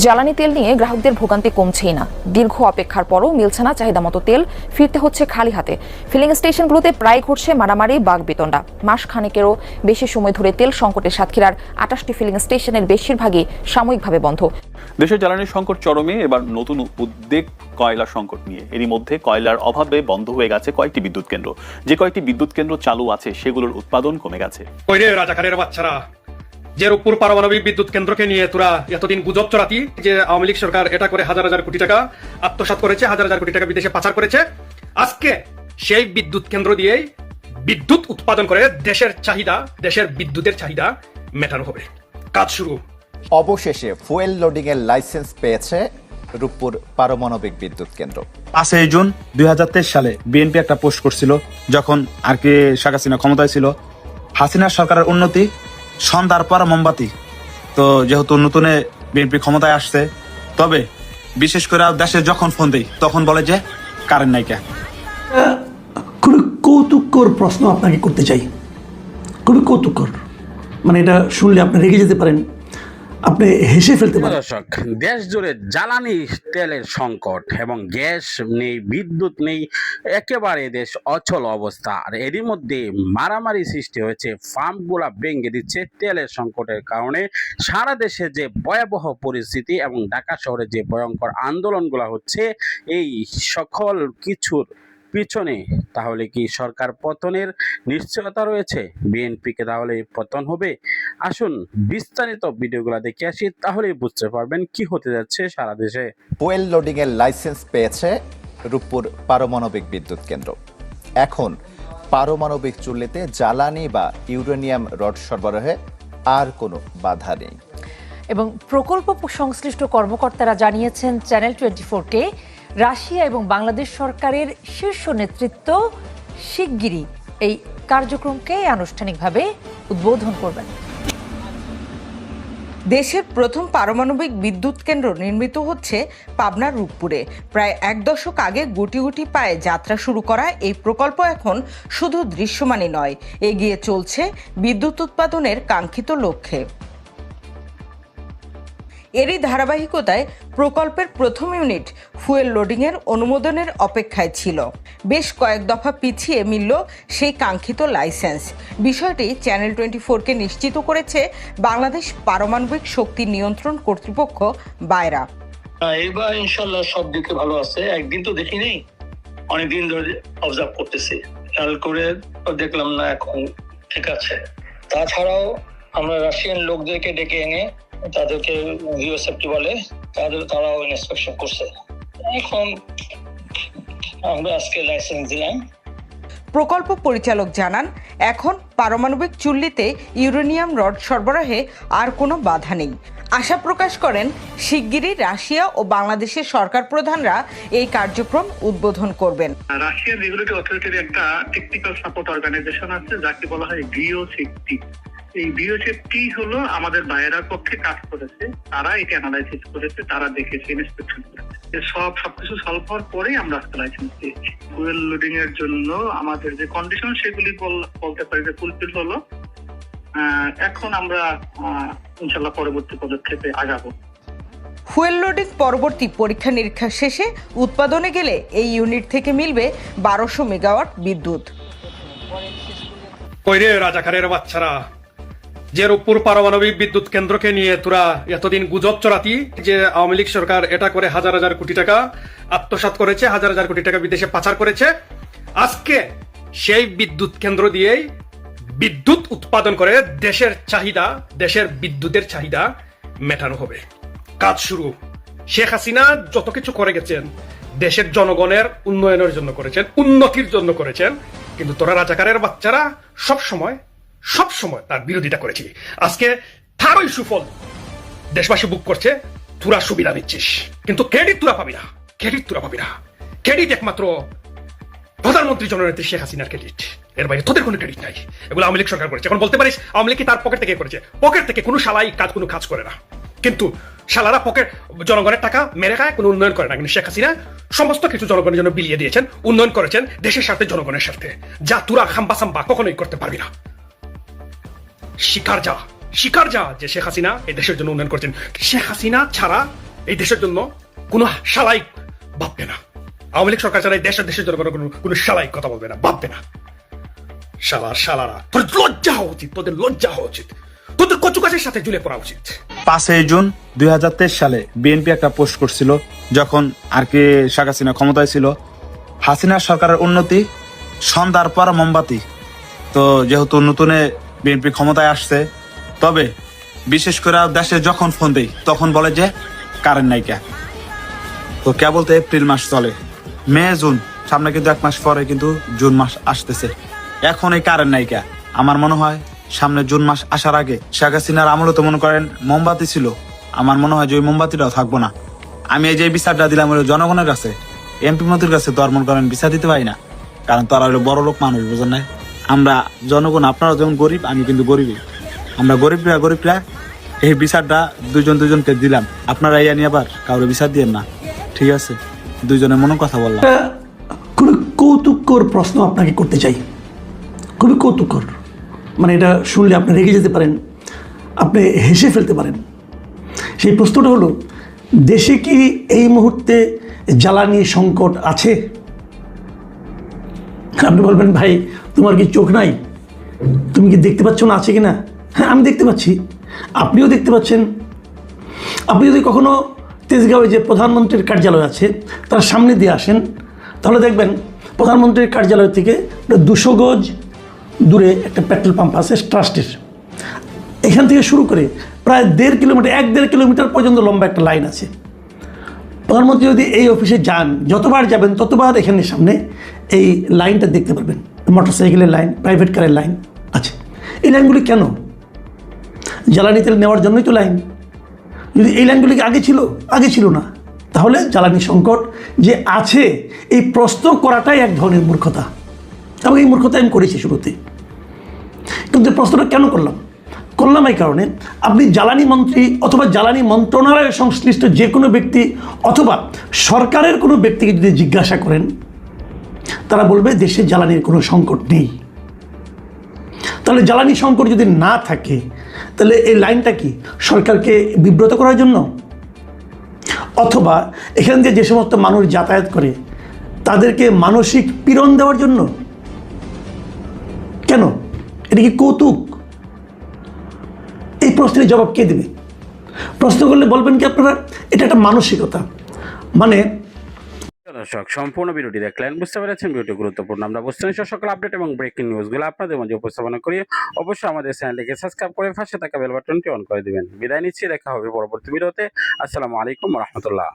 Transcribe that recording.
জ্বালানি তেল নিয়ে গ্রাহকদের ভোগান্তি কমছেই না। দীর্ঘ অপেক্ষার পরও মিলছে না চাহিদা মতো তেল, ফিরতে হচ্ছে খালি হাতে। ফিলিং স্টেশনগুলোতে প্রায় ঘটছে মারামারি, বাগবিতণ্ডা। মাস খানেকেরও বেশি সময় ধরে তেল সংকটে সাতক্ষীরার 28টি ফিলিং স্টেশনের বেশিরভাগই সাময়িকভাবে বন্ধ। দেশের জ্বালানির সংকট চরমে, এবার নতুন উদ্বেগ কয়লা সংকট নিয়ে। এরই মধ্যে কয়লার অভাবে বন্ধ হয়ে গেছে কয়েকটি বিদ্যুৎ কেন্দ্র। যে কয়েকটি বিদ্যুৎ কেন্দ্র চালু আছে সেগুলোর উৎপাদন কমে গেছে। রাজাকারের বাচ্চারা, যে রূপপুর পারমাণবিক বিদ্যুৎ কেন্দ্রকে নিয়ে তোরা এতদিন গুজব চড়াতি যে আওয়ামী লীগ সরকার এটা করে হাজার হাজার কোটি টাকা আত্মসাৎ করেছে, হাজার হাজার কোটি টাকা বিদেশে পাচার করেছে, আজকে সেই বিদ্যুৎ কেন্দ্র দিয়েই বিদ্যুৎ উৎপাদন করে দেশের চাহিদা, দেশের বিদ্যুতের চাহিদা মেটানো হবে। কাজ শুরু। অবশেষে ফুয়েল লোডিং এর লাইসেন্স পেয়েছে রূপপুর পারমাণবিক বিদ্যুৎ কেন্দ্র। 5 জুন 2023 সালে বিএনপি একটা পোস্ট করছিল, যখন আর কি শেখ হাসিনা ক্ষমতায় ছিল। হাসিনা সরকারের উন্নতি সন্ধ্যার পর মোমবাতি। তো যেহেতু নতুনে বিএনপি ক্ষমতায় আসছে, তবে বিশেষ করে দেশে যখন ফোন দেই তখন বলে যে কারেন্ট নাই কে। খুবই কৌতুককর প্রশ্ন আপনাকে করতে চাই, খুবই কৌতুককর। মানে এটা শুনলে আপনি রেগে যেতে পারেন, আপনি হেসে ফেলতে পারেন। দর্শক, দেশ জুড়ে জ্বালানি তেলের সংকট এবং গ্যাস নেই, বিদ্যুৎ নেই, একেবারে দেশ অচল অবস্থা। আর এরই মধ্যে মারামারি সৃষ্টি হয়েছে, ফার্মগুলা ভেঙে দিচ্ছে তেলের সংকটের কারণে। সারা দেশে যে ভয়াবহ পরিস্থিতি এবং ঢাকা শহরে যে ভয়ঙ্কর আন্দোলনগুলো হচ্ছে, এই সকল কিছুর পিছনে তাহলে কি সরকার পতনের নিশ্চয়তা রয়েছে? বিএনপিকে তাহলে পতন হবে? আসুন বিস্তারিত ভিডিওগুলো দেখে আসি, তাহলেই বুঝতে পারবেন কি হতে যাচ্ছে সারা দেশে। ফুয়েল লোডিং এর লাইসেন্স পেয়েছে রূপপুর পারমাণবিক বিদ্যুৎ কেন্দ্র। এখন পারমাণবিক চুল্লিতে জ্বালানি বা ইউরেনিয়াম রড সরবরাহে আর কোনো বাধা নেই। এবং প্রকল্প সংশ্লিষ্ট কর্মকর্তারা জানিয়েছেন চ্যানেল 24কে, রাশিয়া এবং বাংলাদেশ সরকারের শীর্ষ নেতৃত্ব শিগগিরই এই কার্যক্রমকে আনুষ্ঠানিকভাবে উদ্বোধন করবেন। দেশের প্রথম পারমাণবিক বিদ্যুৎ কেন্দ্র নির্মিত হচ্ছে পাবনার রূপপুরে। প্রায় 1 দশক আগে গুটি গুটি পায়ে যাত্রা শুরু করা এই প্রকল্প এখন শুধু দৃশ্যমানই নয়, এগিয়ে চলছে বিদ্যুৎ উৎপাদনের কাঙ্ক্ষিত লক্ষ্যে। এরই ধারাবাহিকতায় প্রকল্পের প্রথম ইউনিট ফুয়েল লোডিংয়ের অনুমোদনের অপেক্ষায় ছিল। বেশ কয়েক দফা পিছিয়ে মিলল সেই কাঙ্ক্ষিত লাইসেন্স। বিষয়টি চ্যানেল 24কে নিশ্চিত করেছে বাংলাদেশ পারমাণবিক শক্তি নিয়ন্ত্রণ কর্তৃপক্ষ বায়রা। এবার ইনশাল্লাহ সব দিকে ভালো আছে। একদিন তো দেখি নেই, অনেকদিন ধরে অবজার্ভ করতেছি, খেয়াল করে দেখলাম না এখন ঠিক আছে। তাছাড়াও আমরা রাশিয়ান লোকদেরকে ডেকে এনে তাদেরকে জিও সেফটি বলে, তারাও ইন্সপেকশন করছে। এখন আমরা আজকে লাইসেন্স দিলাম। প্রকল্প পরিচালক জানান, এখন পারমাণবিক চুল্লিতে ইউরেনিয়াম রড সরবরাহে আর কোনো বাধা নেই। আশা প্রকাশ করেন শিগগিরই রাশিয়া ও বাংলাদেশের সরকার প্রধানরা এই কার্যক্রম উদ্বোধন করবেন। রাশিয়ান রেগুলেটরি অথরিটির একটা টেকনিক্যাল সাপোর্ট অর্গানাইজেশন আছে, যাকে বলা হয় জিও সেফটি। এই জিও সেফটি হলো আমাদের বাইরের পক্ষে কাজ করেছে, তারা এটা অ্যানালাইসিস করেছে, তারা দেখেছে, ইন্সপেকশন করেছে। সবকিছু সলভ হওয়ার পরেই আমরা লাইসেন্স পেয়েছি। ফুয়েল লোডিং এর জন্য আমাদের যে কন্ডিশন সেগুলি বলতে পারি যে ফুলফিল হলো। এখন আমরা ইনশাল্লাহ পরবর্তী পদক্ষেপে আগাবো। ফুয়েল লোডিং পরবর্তী পরীক্ষা নিরীক্ষা শেষে উৎপাদনে গেলে এই ইউনিট থেকে মিলবে 1200 মেগাওয়াট বিদ্যুৎ। রাজাকারের বাচ্চারা, যে রূপপুর পারমাণবিক বিদ্যুৎ কেন্দ্রকে নিয়ে তোরা এতদিন গুজব চড়াতি যে আওয়ামী লীগ সরকার এটা করে হাজার হাজার কোটি টাকা আত্মসাৎ করেছে, হাজার হাজার কোটি টাকা বিদেশে পাচার করেছে, আজকে সেই বিদ্যুৎ কেন্দ্র দিয়েই বিদ্যুৎ উৎপাদন করে দেশের চাহিদা, দেশের বিদ্যুতের চাহিদা মেটানো হবে। কাজ শুরু। শেখ হাসিনা যত কিছু করে গেছেন দেশের জনগণের উন্নয়নের জন্য করেছেন, উন্নতির জন্য করেছেন, কিন্তু তোরা রাজাকারের বাচ্চারা সব সময় তার বিরোধিতা করেছি। আজকে তারই সুফল দেশবাসী বুক করছে, তোরা সুবিধা নিচ্ছিস, কিন্তু ক্রেডিট তোরা পাবি না। ক্রেডিট একমাত্র প্রধানমন্ত্রী জননেত্রী শেখ হাসিনার ক্রেডিট, এর বাইরে তোদের কোনো ক্রেডিট নাই। এগুলো আওয়ামী লীগ সরকার করেছে। এখন বলতে পারিস আওয়ামী লীগ কি তার পকেট থেকে করেছে? পকেট থেকে কোনো শালাই কোনো কাজ করে না, কিন্তু শালারা পকেট জনগণের টাকা মেরে খায়, কোনো উন্নয়ন করে না। কিন্তু শেখ হাসিনা সমস্ত কিছু জনগণের জন্য বিলিয়ে দিয়েছেন, উন্নয়ন করেছেন দেশের স্বার্থে, জনগণের স্বার্থে। যা তোরা খাম্বা কখনোই করতে পারবি না। স্বীকার যা যে শেখ হাসিনা এই দেশের জন্য উন্নয়ন করেছেন। শেখ হাসিনা ছাড়া এই দেশের জন্য কোনো শালাই ভাববে না। আওয়ামী লীগ সরকার ছাড়া এই দেশের জন্য কোনো শালাই কথা বলবে না, ভাববে না। শালারা তোদের লজ্জা হওয়া উচিত, তোদের লজ্জা হওয়া উচিত, তোদের কচু গাছের সাথে ঝুলে পড়া উচিত। 5 জুন 2023 সালে বিএনপি একটা পোস্ট করছিল, যখন আর কি শেখ হাসিনা ক্ষমতায় ছিল। হাসিনা সরকারের উন্নতি সন্ধ্যার পর মোমবাতি। তো যেহেতু নতুনে বিএনপি ক্ষমতায় আসছে, তবে বিশেষ করে দেশে যখন ফোন দেই তখন বলে যে কারেন্ট নাইকা। তো কেবল তো এপ্রিল মাস চলে, মে জুন, সামনে কিন্তু 1 মাস পরে কিন্তু জুন মাস আসতেছে, এখন এই কারেন্ট নাইকা। আমার মনে হয় সামনে জুন মাস আসার আগে শেখ হাসিনার আমলে তো মনে করেন মোমবাতি ছিল, আমার মনে হয় যে ওই মোমবাতিটাও থাকবো না। আমি এই যে বিচারটা দিলাম হলো জনগণের কাছে, এমপি মন্ত্রীর কাছে তো আর মনে করেন বিচার দিতে পারি না, কারণ তারা হলো বড় লোক মানুষ, বুঝেন না? আমরা জনগণ, আপনারা যেমন গরিব, আমি কিন্তু গরিবই। আমরা গরিবরা এই বিচারটা দুজনকে দিলাম। আপনারা এই নিয়ে আবার কাউরে বিচার দিয়েন না, ঠিক আছে? দুজনের মনে কথা বললাম। খুবই কৌতুককর প্রশ্ন আপনাকে করতে চাই, খুবই কৌতুককর। মানে এটা শুনলে আপনি রেগে যেতে পারেন, আপনি হেসে ফেলতে পারেন। সেই প্রশ্নটা হলো, দেশে কি এই মুহূর্তে জ্বালানি সংকট আছে? আপনি বলবেন, ভাই তোমার কি চোখ নাই, তুমি কি দেখতে পাচ্ছ না আছে কি না? হ্যাঁ, আমি দেখতে পাচ্ছি, আপনিও দেখতে পাচ্ছেন। আপনি যদি কখনো তেজগাঁওয়ে যে প্রধানমন্ত্রীর কার্যালয় আছে তার সামনে দিয়ে আসেন, তাহলে দেখবেন প্রধানমন্ত্রীর কার্যালয় থেকে 200 গজ দূরে একটা পেট্রোল পাম্প আছে ট্রাস্টের। এখান থেকে শুরু করে প্রায় 1.5 কিলোমিটার পর্যন্ত লম্বা একটা লাইন আছে। প্রধানমন্ত্রী যদি এই অফিসে যান, যতবার যাবেন ততবার এখানে সামনে এই লাইনটা দেখতে পারবেন। মোটরসাইকেলের লাইন, প্রাইভেট কারের লাইন আছে। এই লাইনগুলি কেন? জ্বালানি তেল নেওয়ার জন্যই তো লাইন। যদি এই লাইনগুলি আগে ছিল না, তাহলে জ্বালানি সংকট যে আছে এই প্রশ্ন করাটাই এক ধরনের মূর্খতা, এবং এই মূর্খতা আমি করেছি শুরুতে। কিন্তু প্রশ্নটা কেন করলাম এই কারণে, আপনি জ্বালানি মন্ত্রী অথবা জ্বালানি মন্ত্রণালয়ের সংশ্লিষ্ট যে কোনো ব্যক্তি অথবা সরকারের কোনো ব্যক্তিকে যদি জিজ্ঞাসা করেন, তারা বলবে দেশে জ্বালানির কোনো সংকট নেই। তাহলে জ্বালানি সংকট যদি না থাকে, তাহলে এই লাইনটা কি সরকারকে বিব্রত করার জন্য, অথবা এখান দিয়ে যে সমস্ত মানুষ যাতায়াত করে তাদেরকে মানসিক পীড়ন দেওয়ার জন্য? কেন? এটা কি কৌতুক? এই প্রশ্নের জবাব কে দেবে? প্রশ্ন করলে বলবেন কি আপনারা, এটা একটা মানসিকতা। মানে দর্শক, সম্পূর্ণ ভিডিওটি দেখলেন, বুঝতে পেরেছেন ভিডিওটি গুরুত্বপূর্ণ। আমরা বুঝতে নিশ্চয় সকল আপডেট এবং ব্রেকিং নিউজগুলো আপনাদের মাঝে উপস্থাপনা করি। অবশ্যই আমাদের চ্যানেলটিকে সাবস্ক্রাইব করে পাশে থাকা বেল বাটনটি অন করে দিবেন। বিদায় নিচ্ছি, দেখা হবে পরবর্তী ভিডিওতে। আসসালামু আলাইকুম ওয়া রাহমাতুল্লাহ।